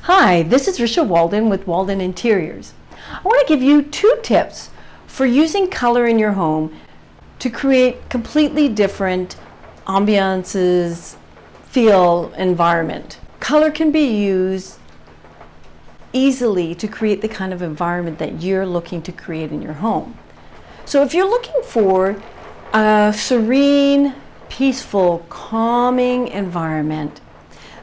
Hi, this is Risha Walden with Walden Interiors. I want to give you 2 tips for using color in your home to create completely different ambiances, feel, environment. Color can be used easily to create the kind of environment that you're looking to create in your home. So if you're looking for a serene, peaceful, calming environment,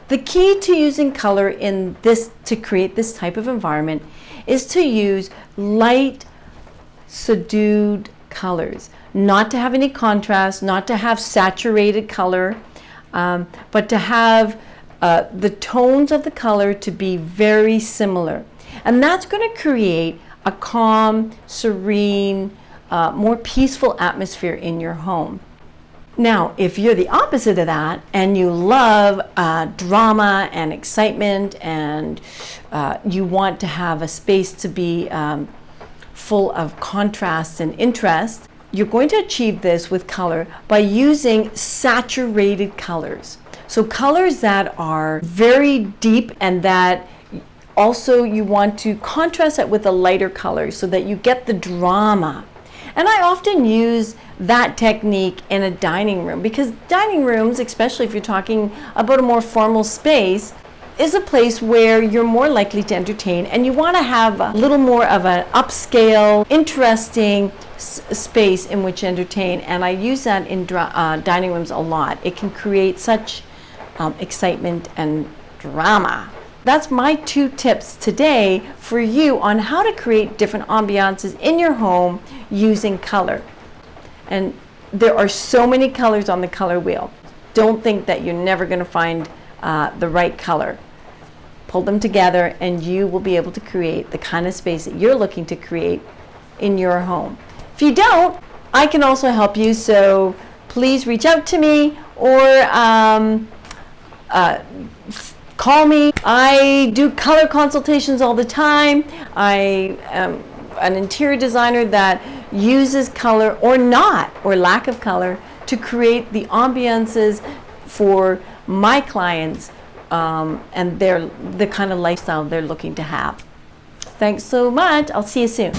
the key to using color in this to create this type of environment is to use light, subdued colors. Not to have any contrast, not to have saturated color, but to have the tones of the color to be very similar. And that's going to create a calm, serene, more peaceful atmosphere in your home. Now, if you're the opposite of that and you love drama and excitement and you want to have a space to be full of contrast and interest, you're going to achieve this with color by using saturated colors. So colors that are very deep and that also you want to contrast it with a lighter color so that you get the drama. And I often use that technique in a dining room because dining rooms, especially if you're talking about a more formal space, is a place where you're more likely to entertain and you want to have a little more of an upscale, interesting space in which to entertain. And I use that in dining rooms a lot. It can create such excitement and drama. That's my 2 tips today for you on how to create different ambiances in your home using color. And there are so many colors on the color wheel. Don't think that you're never going to find the right color. Pull them together and you will be able to create the kind of space that you're looking to create in your home. If you don't, I can also help you, so please reach out to me or call me. I do color consultations all the time. I am an interior designer that uses color or not, or lack of color, to create the ambiances for my clients and the kind of lifestyle they're looking to have. Thanks so much. I'll see you soon.